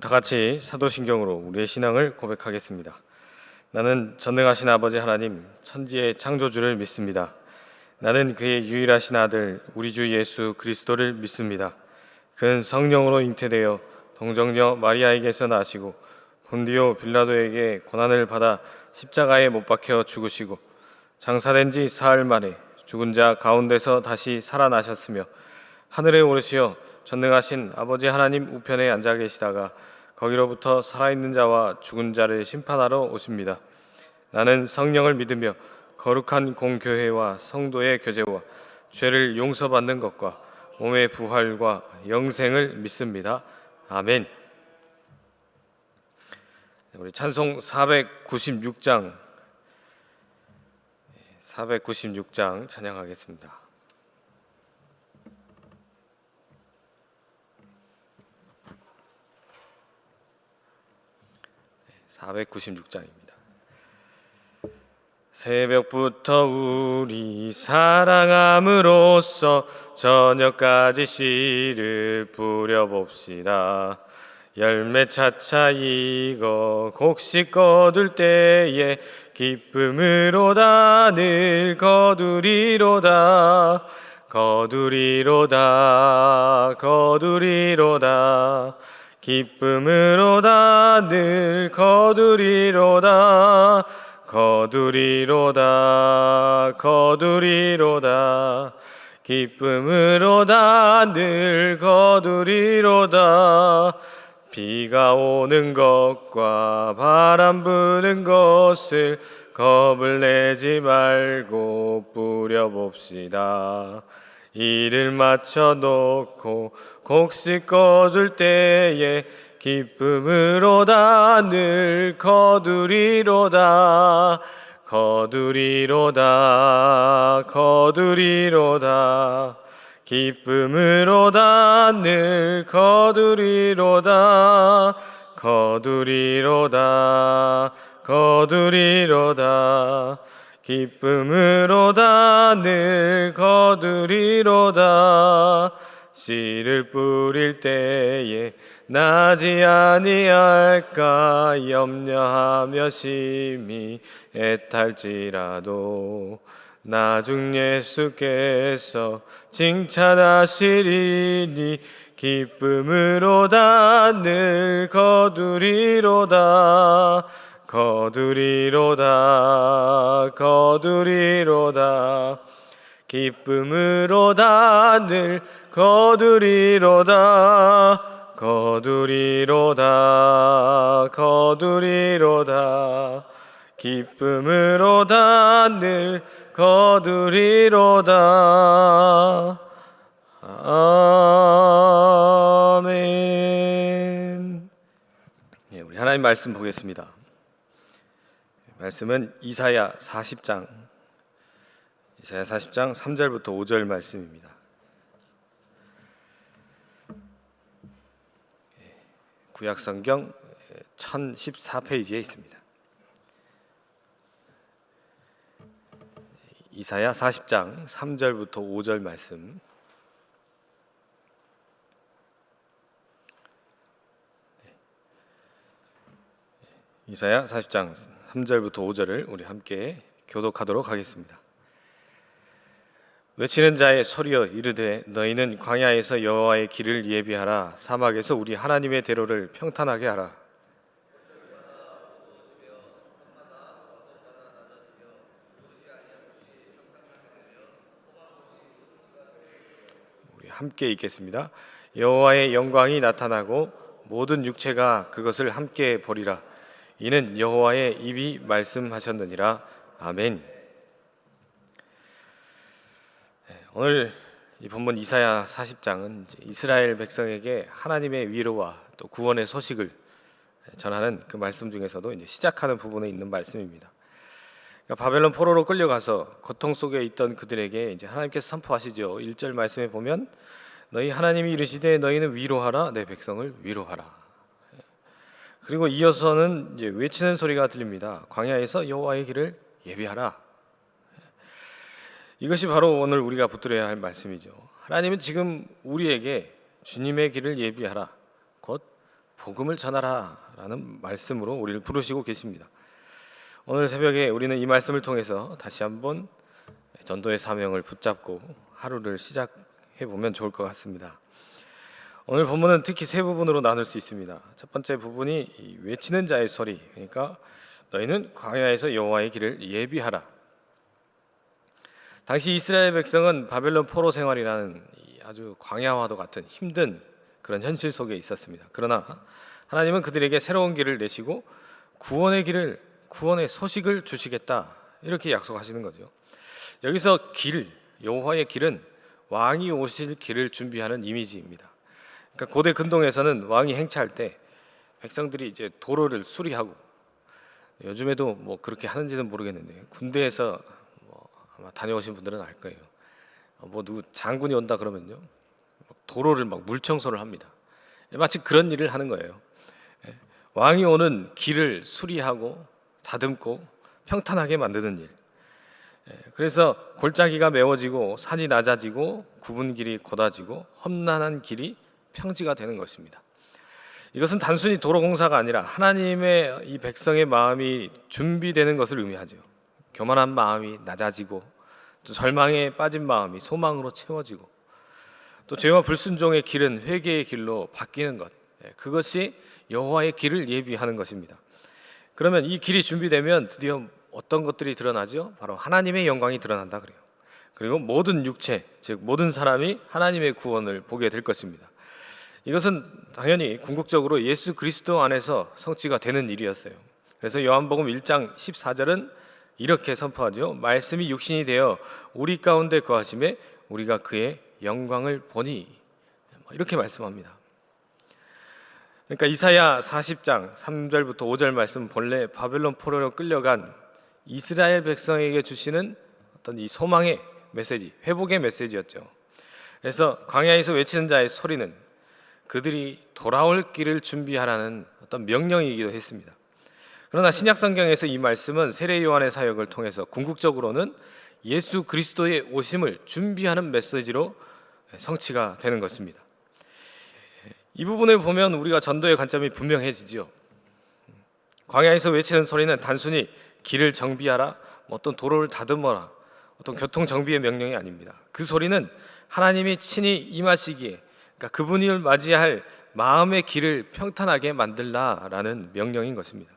다 같이 사도신경으로 우리의 신앙을 고백하겠습니다. 나는 전능하신 아버지 하나님, 천지의 창조주를 믿습니다. 나는 그의 유일하신 아들, 우리 주 예수 그리스도를 믿습니다. 그는 성령으로 잉태되어 동정녀 마리아에게서 나시고 본디오 빌라도에게 고난을 받아 십자가에 못 박혀 죽으시고 장사된 지 사흘 만에 죽은 자 가운데서 다시 살아나셨으며 하늘에 오르시어 전능하신 아버지 하나님 우편에 앉아 계시다가 거기로부터 살아있는 자와 죽은 자를 심판하러 오십니다. 나는 성령을 믿으며 거룩한 공교회와 성도의 교제와 죄를 용서받는 것과 몸의 부활과 영생을 믿습니다. 아멘. 우리 찬송 496장 찬양하겠습니다. 496장입니다. 새벽부터 우리 사랑함으로써 저녁까지 씨를 뿌려봅시다. 열매 차차 익어 곡식 거둘 때에 기쁨으로다 늘 거두리로다. 거두리로다 거두리로다 기쁨으로다 늘 거두리로다. 거두리로다 거두리로다 기쁨으로다 늘 거두리로다. 비가 오는 것과 바람 부는 것을 겁을 내지 말고 뿌려봅시다. 이를 맞춰 놓고 곡식 거둘 때에 기쁨으로다 늘 거두리로다. 거두리로다 거두리로다 기쁨으로다 늘 거두리로다. 거두리로다 거두리로다 기쁨으로다 늘 거두리로다. 씨를 뿌릴 때에 나지 아니할까 염려하며 심히 애탈지라도 나중 예수께서 칭찬하시리니 기쁨으로다 늘 거두리로다. 거두리로다 거두리로다 기쁨으로다 늘 거두리로다. 거두리로다 거두리로다 기쁨으로다 늘 거두리로다. 아멘. 우리 하나님 말씀 보겠습니다. 말씀은 이사야 40장 3절부터 5절 말씀입니다. 구약성경 1014페이지에 있습니다. 이사야 40장 3절부터 5절 말씀. 이사야 40장 3절부터 5절을 우리 함께 교독하도록 하겠습니다. 외치는 자의 소리여 이르되 너희는 광야에서 여호와의 길을 예비하라. 사막에서 우리 하나님의 대로를 평탄하게 하라. 우리 함께 읽겠습니다. 여호와의 영광이 나타나고 모든 육체가 그것을 함께 보리라. 이는 여호와의 입이 말씀하셨느니라. 아멘. 오늘 이 본문 이사야 40장은 이스라엘 백성에게 하나님의 위로와 또 구원의 소식을 전하는 그 말씀 중에서도 이제 시작하는 부분에 있는 말씀입니다. 그러니까 바벨론 포로로 끌려가서 고통 속에 있던 그들에게 이제 하나님께서 선포하시죠. 1절 말씀에 보면 너희 하나님이 이르시되 너희는 위로하라 내 백성을 위로하라. 그리고 이어서는 이제 외치는 소리가 들립니다. 광야에서 여호와의 길을 예비하라. 이것이 바로 오늘 우리가 붙들어야 할 말씀이죠. 하나님은 지금 우리에게 주님의 길을 예비하라, 곧 복음을 전하라라는 말씀으로 우리를 부르시고 계십니다. 오늘 새벽에 우리는 이 말씀을 통해서 다시 한번 전도의 사명을 붙잡고 하루를 시작해 보면 좋을 것 같습니다. 오늘 본문은 특히 세 부분으로 나눌 수 있습니다. 첫 번째 부분이 외치는 자의 소리, 그러니까 너희는 광야에서 여호와의 길을 예비하라. 당시 이스라엘 백성은 바벨론 포로 생활이라는 아주 광야와도 같은 힘든 그런 현실 속에 있었습니다. 그러나 하나님은 그들에게 새로운 길을 내시고 구원의 소식을 주시겠다, 이렇게 약속하시는 거죠. 여기서 길, 여호와의 길은 왕이 오실 길을 준비하는 이미지입니다. 그러니까 고대 근동에서는 왕이 행차할 때 백성들이 이제 도로를 수리하고, 요즘에도 뭐 그렇게 하는지는 모르겠는데 군대에서 아마 다녀오신 분들은 알 거예요. 누구 장군이 온다 그러면요, 도로를 막 물청소를 합니다. 마치 그런 일을 하는 거예요. 왕이 오는 길을 수리하고 다듬고 평탄하게 만드는 일. 그래서 골짜기가 메워지고 산이 낮아지고 굽은 길이 곧아지고 험난한 길이 평지가 되는 것입니다. 이것은 단순히 도로 공사가 아니라 하나님의 이 백성의 마음이 준비되는 것을 의미하죠. 교만한 마음이 낮아지고, 또 절망에 빠진 마음이 소망으로 채워지고, 또 죄와 불순종의 길은 회개의 길로 바뀌는 것, 그것이 여호와의 길을 예비하는 것입니다. 그러면 이 길이 준비되면 드디어 어떤 것들이 드러나죠? 바로 하나님의 영광이 드러난다 그래요. 그리고 모든 육체, 즉 모든 사람이 하나님의 구원을 보게 될 것입니다. 이것은 당연히 궁극적으로 예수 그리스도 안에서 성취가 되는 일이었어요. 그래서 요한복음 1장 14절은 이렇게 선포하죠. 말씀이 육신이 되어 우리 가운데 거하심에 우리가 그의 영광을 보니, 이렇게 말씀합니다. 그러니까 이사야 40장 3절부터 5절 말씀, 본래 바벨론 포로로 끌려간 이스라엘 백성에게 주시는 어떤 이 소망의 메시지, 회복의 메시지였죠. 그래서 광야에서 외치는 자의 소리는 그들이 돌아올 길을 준비하라는 어떤 명령이기도 했습니다. 그러나 신약 성경에서 이 말씀은 세례 요한의 사역을 통해서 궁극적으로는 예수 그리스도의 오심을 준비하는 메시지로 성취가 되는 것입니다. 이 부분을 보면 우리가 전도의 관점이 분명해지죠. 광야에서 외치는 소리는 단순히 길을 정비하라, 어떤 도로를 다듬어라, 어떤 교통 정비의 명령이 아닙니다. 그 소리는 하나님이 친히 임하시기에, 그러니까 그분을 맞이할 마음의 길을 평탄하게 만들라라는 명령인 것입니다.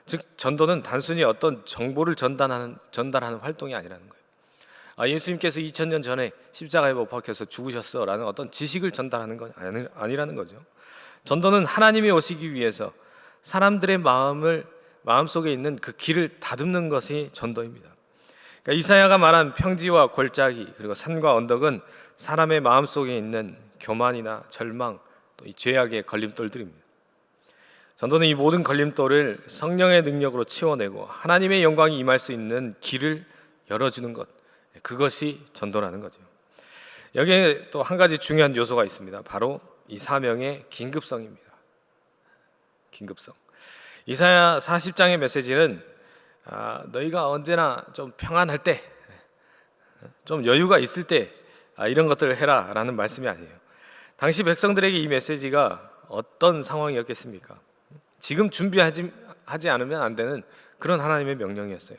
즉 전도는 단순히 어떤 정보를 전달하는 활동이 아니라는 거예요. 예수님께서 2000년 전에 십자가에 못 박혀서 죽으셨어라는 어떤 지식을 전달하는 건 아니라는 거죠. 전도는 하나님이 오시기 위해서 사람들의 마음속에 있는 그 길을 다듬는 것이 전도입니다. 그러니까 이사야가 말한 평지와 골짜기, 그리고 산과 언덕은 사람의 마음속에 있는 교만이나 절망, 또 이 죄악의 걸림돌들입니다. 전도는 이 모든 걸림돌을 성령의 능력으로 치워내고 하나님의 영광이 임할 수 있는 길을 열어주는 것, 그것이 전도라는 거죠. 여기에 또 한 가지 중요한 요소가 있습니다. 바로 이 사명의 긴급성입니다. 긴급성. 이사야 40장의 메시지는 너희가 언제나 좀 평안할 때, 좀 여유가 있을 때 이런 것들을 해라 라는 말씀이 아니에요. 당시 백성들에게 이 메시지가 어떤 상황이었겠습니까? 지금 준비하지 않으면 안 되는 그런 하나님의 명령이었어요.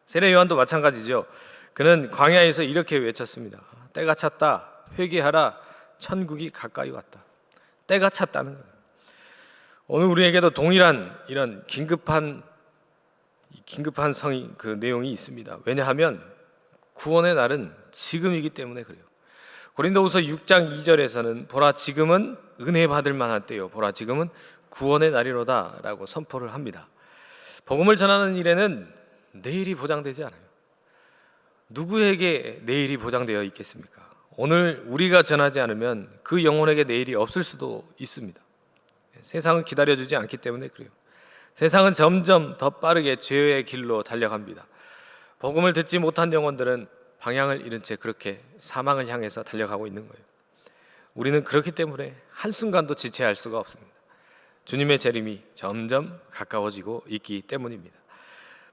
세례 요한도 마찬가지죠. 그는 광야에서 이렇게 외쳤습니다. 때가 찼다, 회개하라, 천국이 가까이 왔다. 때가 찼다는 거예요. 오늘 우리에게도 동일한 이런 긴급한 성의, 그 내용이 있습니다. 왜냐하면 구원의 날은 지금이기 때문에 그래요. 고린도후서 6장 2절에서는 보라 지금은 은혜 받을 만한 때요, 보라 지금은 구원의 날이로다 라고 선포를 합니다. 복음을 전하는 일에는 내일이 보장되지 않아요. 누구에게 내일이 보장되어 있겠습니까? 오늘 우리가 전하지 않으면 그 영혼에게 내일이 없을 수도 있습니다. 세상은 기다려주지 않기 때문에 그래요. 세상은 점점 더 빠르게 죄의 길로 달려갑니다. 복음을 듣지 못한 영혼들은 방향을 잃은 채 그렇게 사망을 향해서 달려가고 있는 거예요. 우리는 그렇기 때문에 한순간도 지체할 수가 없습니다. 주님의 재림이 점점 가까워지고 있기 때문입니다.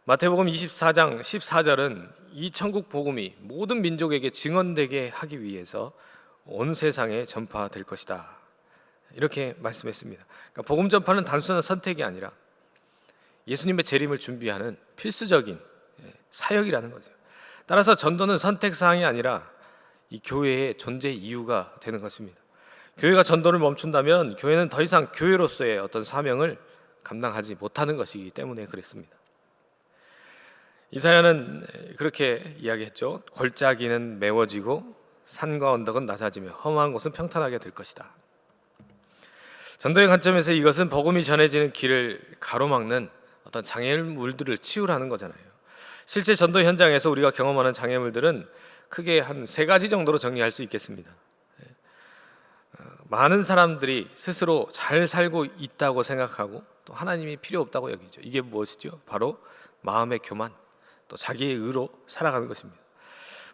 마태복음 24장 14절은 이 천국 복음이 모든 민족에게 증언되게 하기 위해서 온 세상에 전파될 것이다, 이렇게 말씀했습니다. 그러니까 복음 전파는 단순한 선택이 아니라 예수님의 재림을 준비하는 필수적인 사역이라는 거죠. 따라서 전도는 선택 사항이 아니라 이 교회의 존재 이유가 되는 것입니다. 교회가 전도를 멈춘다면 교회는 더 이상 교회로서의 어떤 사명을 감당하지 못하는 것이기 때문에 그랬습니다. 이사야는 그렇게 이야기했죠. 골짜기는 메워지고 산과 언덕은 낮아지며 험한 곳은 평탄하게 될 것이다. 전도의 관점에서 이것은 복음이 전해지는 길을 가로막는 어떤 장애물들을 치우라는 거잖아요. 실제 전도 현장에서 우리가 경험하는 장애물들은 크게 한 3가지 정도로 정리할 수 있겠습니다. 많은 사람들이 스스로 잘 살고 있다고 생각하고 또 하나님이 필요 없다고 여기죠. 이게 무엇이죠? 바로 마음의 교만, 또 자기의 의로 살아가는 것입니다.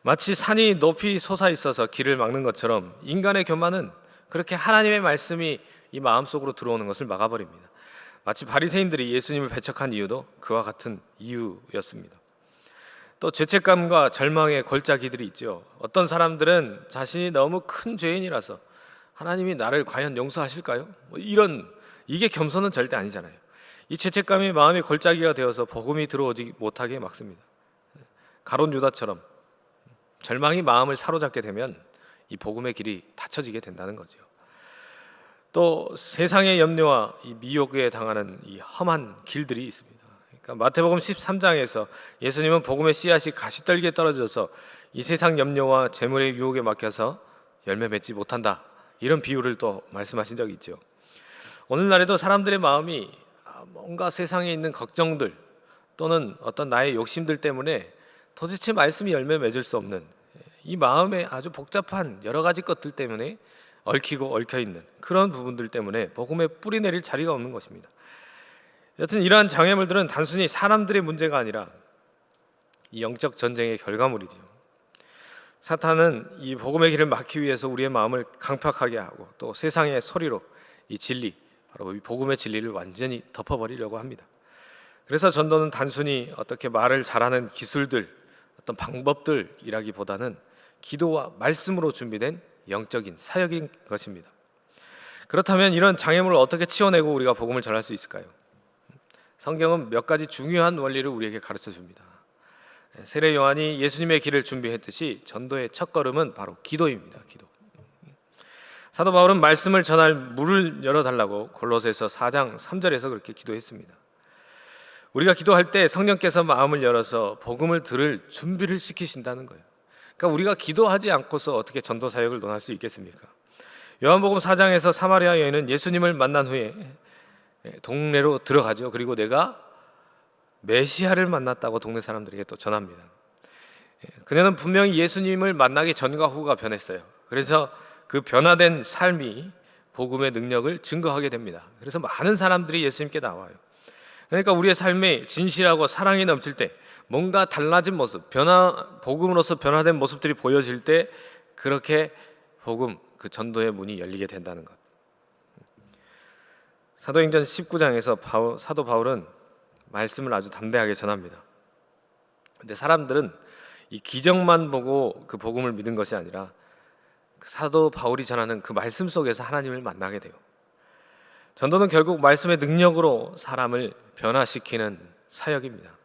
마치 산이 높이 솟아 있어서 길을 막는 것처럼 인간의 교만은 그렇게 하나님의 말씀이 이 마음속으로 들어오는 것을 막아버립니다. 마치 바리새인들이 예수님을 배척한 이유도 그와 같은 이유였습니다. 또 죄책감과 절망의 골짜기들이 있죠. 어떤 사람들은 자신이 너무 큰 죄인이라서 하나님이 나를 과연 용서하실까요? 이게 겸손은 절대 아니잖아요. 이 죄책감이 마음의 골짜기가 되어서 복음이 들어오지 못하게 막습니다. 가룟 유다처럼 절망이 마음을 사로잡게 되면 이 복음의 길이 닫혀지게 된다는 거죠. 또 세상의 염려와 이 미혹에 당하는 이 험한 길들이 있습니다. 그러니까 마태복음 13장에서 예수님은 복음의 씨앗이 가시떨기에 떨어져서 이 세상 염려와 재물의 유혹에 막혀서 열매 맺지 못한다, 이런 비유를 또 말씀하신 적이 있죠. 오늘날에도 사람들의 마음이 뭔가 세상에 있는 걱정들 또는 어떤 나의 욕심들 때문에 도대체 말씀이 열매 맺을 수 없는 이 마음의 아주 복잡한 여러 가지 것들 때문에 얽히고 얽혀있는 그런 부분들 때문에 복음에 뿌리 내릴 자리가 없는 것입니다. 여튼 이러한 장애물들은 단순히 사람들의 문제가 아니라 이 영적 전쟁의 결과물이죠. 사탄은 이 복음의 길을 막기 위해서 우리의 마음을 강팍하게 하고 또 세상의 소리로 이 진리, 바로 이 복음의 진리를 완전히 덮어버리려고 합니다. 그래서 전도는 단순히 어떻게 말을 잘하는 기술들, 어떤 방법들이라기보다는 기도와 말씀으로 준비된 영적인 사역인 것입니다. 그렇다면 이런 장애물을 어떻게 치워내고 우리가 복음을 전할 수 있을까요? 성경은 몇 가지 중요한 원리를 우리에게 가르쳐 줍니다. 세례 요한이 예수님의 길을 준비했듯이 전도의 첫걸음은 바로 기도입니다. 기도. 사도 바울은 말씀을 전할 문을 열어달라고 골로새서 4장 3절에서 그렇게 기도했습니다. 우리가 기도할 때 성령께서 마음을 열어서 복음을 들을 준비를 시키신다는 거예요. 그러니까 우리가 기도하지 않고서 어떻게 전도 사역을 논할 수 있겠습니까? 요한복음 4장에서 사마리아 여인은 예수님을 만난 후에 동네로 들어가죠. 그리고 내가 메시아를 만났다고 동네 사람들에게 또 전합니다. 그녀는 분명히 예수님을 만나기 전과 후가 변했어요. 그래서 그 변화된 삶이 복음의 능력을 증거하게 됩니다. 그래서 많은 사람들이 예수님께 나와요. 그러니까 우리의 삶이 진실하고 사랑이 넘칠 때, 뭔가 달라진 모습, 복음으로서 변화된 모습들이 보여질 때 그렇게 복음, 그 전도의 문이 열리게 된다는 것. 사도행전 19장에서 사도 바울은 말씀을 아주 담대하게 전합니다. 근데 사람들은 이 기적만 보고 그 복음을 믿은 것이 아니라 그 사도 바울이 전하는 그 말씀 속에서 하나님을 만나게 돼요. 전도는 결국 말씀의 능력으로 사람을 변화시키는 사역입니다.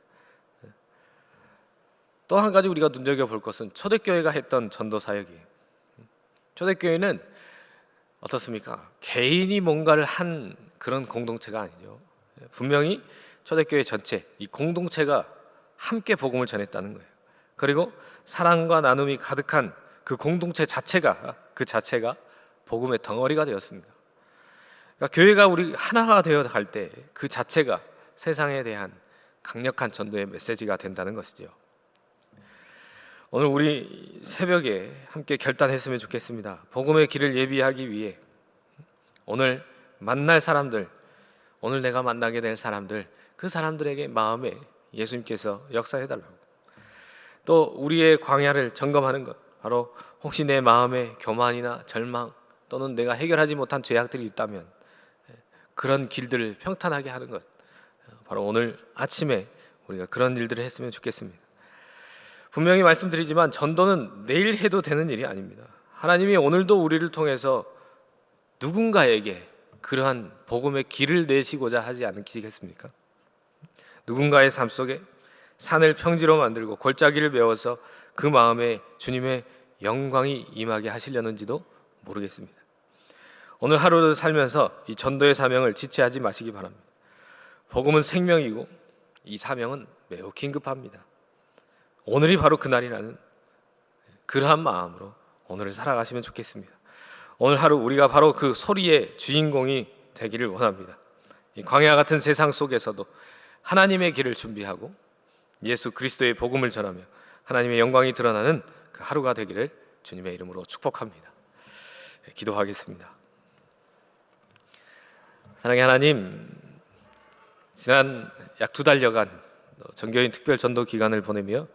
또 한 가지 우리가 눈여겨볼 것은 초대교회가 했던 전도 사역이에요. 초대교회는 어떻습니까? 개인이 뭔가를 한 그런 공동체가 아니죠. 분명히 초대교회 전체, 이 공동체가 함께 복음을 전했다는 거예요. 그리고 사랑과 나눔이 가득한 그 공동체 자체가 복음의 덩어리가 되었습니다. 그러니까 교회가 우리 하나가 되어 갈 때 그 자체가 세상에 대한 강력한 전도의 메시지가 된다는 것이죠. 오늘 우리 새벽에 함께 결단했으면 좋겠습니다. 복음의 길을 예비하기 위해 오늘 만날 사람들, 오늘 내가 만나게 될 사람들, 그 사람들에게 마음에 예수님께서 역사해달라고, 또 우리의 광야를 점검하는 것, 바로 혹시 내 마음에 교만이나 절망 또는 내가 해결하지 못한 죄악들이 있다면 그런 길들을 평탄하게 하는 것, 바로 오늘 아침에 우리가 그런 일들을 했으면 좋겠습니다. 분명히 말씀드리지만 전도는 내일 해도 되는 일이 아닙니다. 하나님이 오늘도 우리를 통해서 누군가에게 그러한 복음의 길을 내시고자 하지 않으시겠습니까? 누군가의 삶 속에 산을 평지로 만들고 골짜기를 메워서 그 마음에 주님의 영광이 임하게 하시려는지도 모르겠습니다. 오늘 하루를 살면서 이 전도의 사명을 지체하지 마시기 바랍니다. 복음은 생명이고 이 사명은 매우 긴급합니다. 오늘이 바로 그날이라는 그러한 마음으로 오늘을 살아가시면 좋겠습니다. 오늘 하루 우리가 바로 그 소리의 주인공이 되기를 원합니다. 이 광야 같은 세상 속에서도 하나님의 길을 준비하고 예수 그리스도의 복음을 전하며 하나님의 영광이 드러나는 그 하루가 되기를 주님의 이름으로 축복합니다. 기도하겠습니다. 사랑의 하나님, 지난 약 2달여간 정교인 특별 전도 기간을 보내며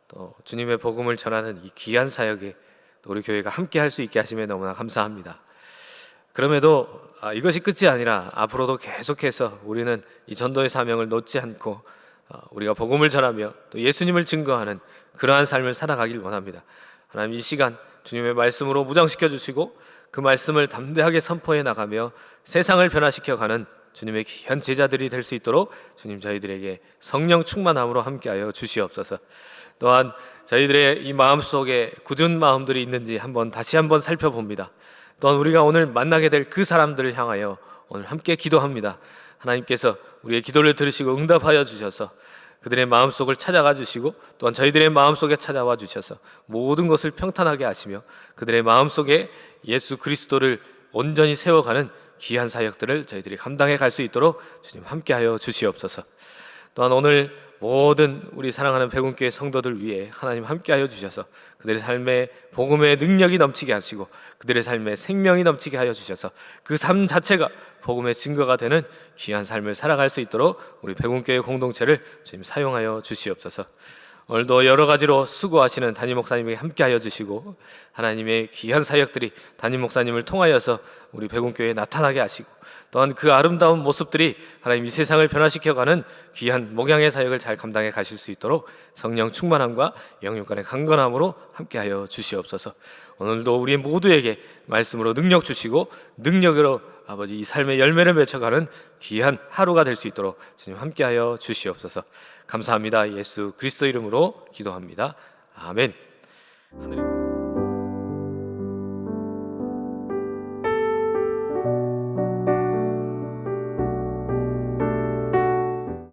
또 주님의 복음을 전하는 이 귀한 사역에 또 우리 교회가 함께 할 수 있게 하심에 너무나 감사합니다. 그럼에도 이것이 끝이 아니라 앞으로도 계속해서 우리는 이 전도의 사명을 놓지 않고 우리가 복음을 전하며 또 예수님을 증거하는 그러한 삶을 살아가길 원합니다. 하나님, 이 시간 주님의 말씀으로 무장시켜 주시고 그 말씀을 담대하게 선포해 나가며 세상을 변화시켜가는 주님의 귀한 제자들이 될 수 있도록 주님 저희들에게 성령 충만함으로 함께하여 주시옵소서. 또한 저희들의 이 마음속에 굳은 마음들이 있는지 다시 한번 살펴봅니다. 또한 우리가 오늘 만나게 될 그 사람들을 향하여 오늘 함께 기도합니다. 하나님께서 우리의 기도를 들으시고 응답하여 주셔서 그들의 마음속을 찾아가 주시고 또한 저희들의 마음속에 찾아와 주셔서 모든 것을 평탄하게 하시며 그들의 마음속에 예수 그리스도를 온전히 세워가는 귀한 사역들을 저희들이 감당해 갈 수 있도록 주님 함께하여 주시옵소서. 또한 오늘 모든 우리 사랑하는 백운교회 성도들 위해 하나님 함께하여 주셔서 그들의 삶에 복음의 능력이 넘치게 하시고 그들의 삶에 생명이 넘치게 하여 주셔서 그 삶 자체가 복음의 증거가 되는 귀한 삶을 살아갈 수 있도록 우리 백운교회 공동체를 주님 사용하여 주시옵소서. 오늘도 여러 가지로 수고하시는 담임 목사님에게 함께하여 주시고 하나님의 귀한 사역들이 담임 목사님을 통하여서 우리 백운교회에 나타나게 하시고 또한 그 아름다운 모습들이 하나님 이 세상을 변화시켜가는 귀한 목양의 사역을 잘 감당해 가실 수 있도록 성령 충만함과 영육간의 강건함으로 함께하여 주시옵소서. 오늘도 우리 모두에게 말씀으로 능력 주시고 능력으로 아버지 이 삶의 열매를 맺어가는 귀한 하루가 될 수 있도록 주님 함께하여 주시옵소서. 감사합니다. 예수 그리스도 이름으로 기도합니다. 아멘. 하늘에...